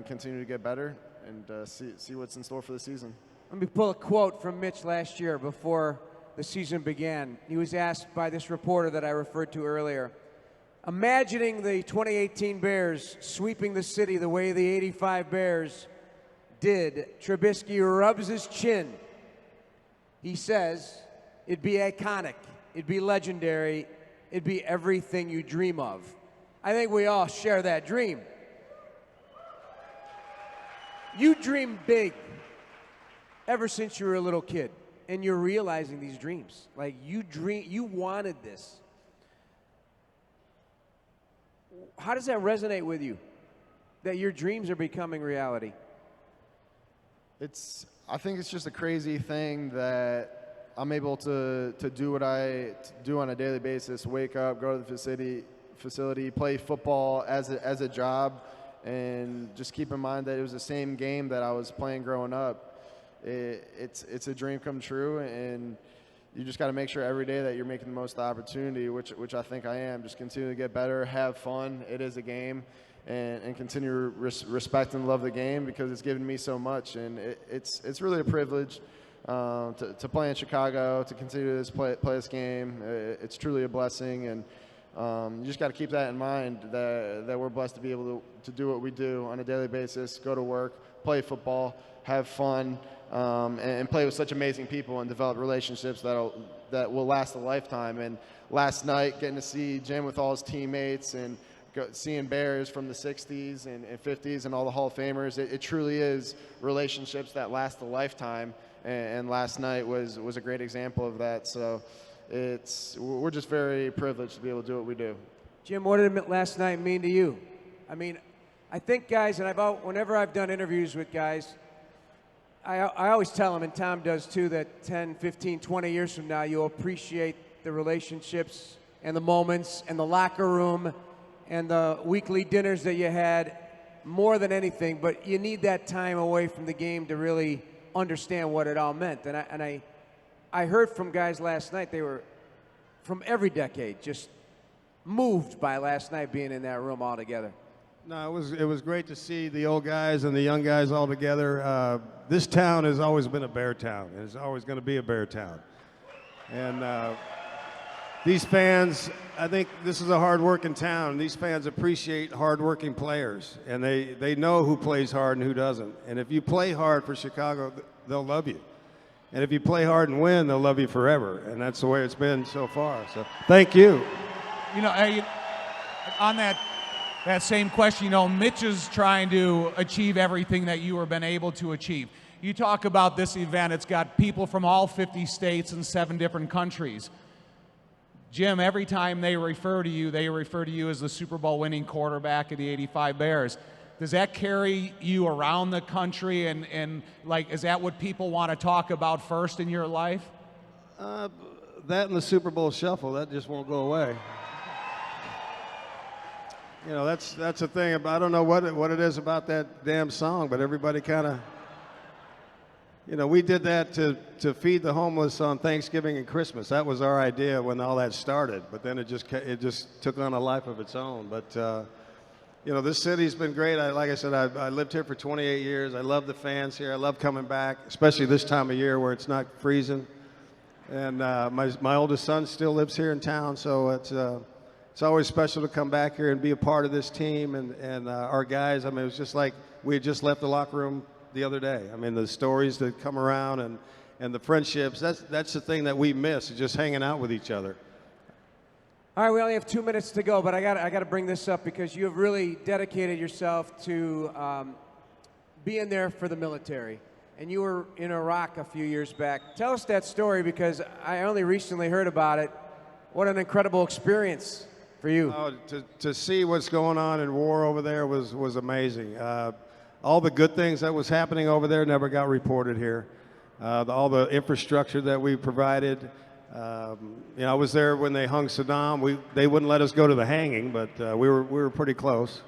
continue to get better and see what's in store for the season. Let me pull a quote from Mitch last year before the season began. He was asked by this reporter that I referred to earlier, imagining the 2018 Bears sweeping the city the way the 85 Bears did, Trubisky rubs his chin. He says, it'd be iconic, it'd be legendary, it'd be everything you dream of. I think we all share that dream. You dream big. ever since you were a little kid, and you're realizing these dreams. Like you wanted this. How does that resonate with you? That your dreams are becoming reality? I think it's just a crazy thing that I'm able to do what I do on a daily basis. Wake up, go to the facility, play football as a job, and just keep in mind that it was the same game that I was playing growing up. It's a dream come true, and you just got to make sure every day that you're making the most of the opportunity, which I think I am. Just continue to get better, have fun. It is a game, and continue to respect and love the game because it's given me so much, and it's really a privilege to play in Chicago, to continue to play this game. It's truly a blessing, and you just got to keep that in mind that we're blessed to be able to do what we do on a daily basis, go to work, play football, have fun, and play with such amazing people and develop relationships that will last a lifetime. And last night, getting to see Jim with all his teammates and seeing Bears from the 60s and 50s and all the Hall of Famers, it truly is relationships that last a lifetime. And last night was a great example of that. So we're just very privileged to be able to do what we do. Jim, what did last night mean to you? I mean, I think guys, and whenever I've done interviews with guys, I always tell them, and Tom does too, that 10, 15, 20 years from now, you'll appreciate the relationships and the moments and the locker room and the weekly dinners that you had more than anything, but you need that time away from the game to really understand what it all meant. And I heard from guys last night, they were from every decade, just moved by last night being in that room all together. No, it was great to see the old guys and the young guys all together. This town has always been a Bear town, and it's always going to be a Bear town. And these fans, I think this is a hard-working town. These fans appreciate hard-working players, and they know who plays hard and who doesn't. And if you play hard for Chicago, they'll love you. And if you play hard and win, they'll love you forever. And that's the way it's been so far. So thank you. You know, on that same question, you know, Mitch is trying to achieve everything that you have been able to achieve. You talk about this event, it's got people from all 50 states and 7 different countries. Jim, every time they refer to you as the Super Bowl winning quarterback of the '85 Bears. Does that carry you around the country, and like, is that what people want to talk about first in your life? That and the Super Bowl shuffle, that just won't go away. You know, that's the thing. I don't know what it is about that damn song, but everybody kind of, you know, we did that to feed the homeless on Thanksgiving and Christmas. That was our idea when all that started, but then it just took on a life of its own. But you know, this city's been great. Like I said, I lived here for 28 years. I love the fans here. I love coming back, especially this time of year where it's not freezing. And my oldest son still lives here in town, so it's always special to come back here and be a part of this team and our guys. I mean, it was just like we had just left the locker room the other day. I mean, the stories that come around and the friendships, that's the thing that we miss, is just hanging out with each other. All right, we only have 2 minutes to go, but I got to bring this up because you have really dedicated yourself to being there for the military. And you were in Iraq a few years back. Tell us that story because I only recently heard about it. What an incredible experience for you. Oh, to see what's going on in war over there was amazing. All the good things that was happening over there never got reported here. All the infrastructure that we provided. You know, I was there when they hung Saddam. They wouldn't let us go to the hanging, but we were pretty close.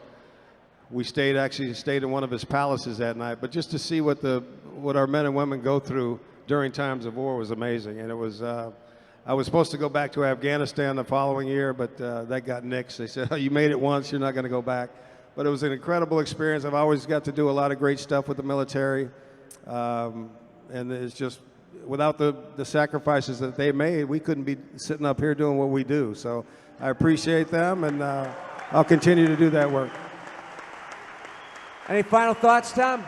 We actually stayed in one of his palaces that night. But just to see what our men and women go through during times of war was amazing. And it was I was supposed to go back to Afghanistan the following year, but that got nixed. They said, "Oh, you made it once, you're not going to go back." But it was an incredible experience. I've always got to do a lot of great stuff with the military, and it's just, without the sacrifices that they made, we couldn't be sitting up here doing what we do. So I appreciate them, and I'll continue to do that work. Any final thoughts, Tom?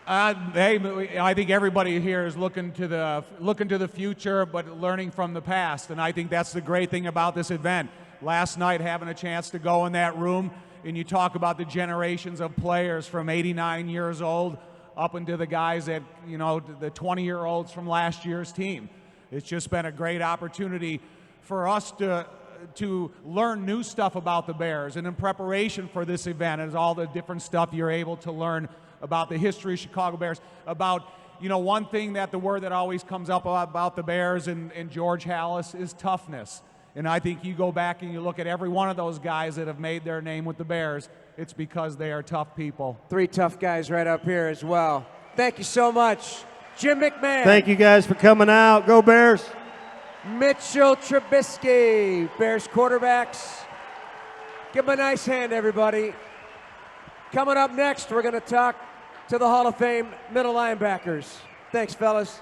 Hey, I think everybody here is looking to the future, but learning from the past, and I think that's the great thing about this event. Last night, having a chance to go in that room, and you talk about the generations of players from 89 years old up into the guys that, you know, the 20-year-olds from last year's team. It's just been a great opportunity for us to learn new stuff about the Bears. And in preparation for this event, and all the different stuff you're able to learn about the history of Chicago Bears, about, you know, one thing that the word that always comes up about the Bears and George Halas is toughness. And I think you go back and you look at every one of those guys that have made their name with the Bears, it's because they are tough people. 3 tough guys right up here as well. Thank you so much, Jim McMahon. Thank you guys for coming out. Go Bears. Mitchell Trubisky, Bears quarterbacks. Give them a nice hand, everybody. Coming up next, we're going to talk to the Hall of Fame middle linebackers. Thanks, fellas.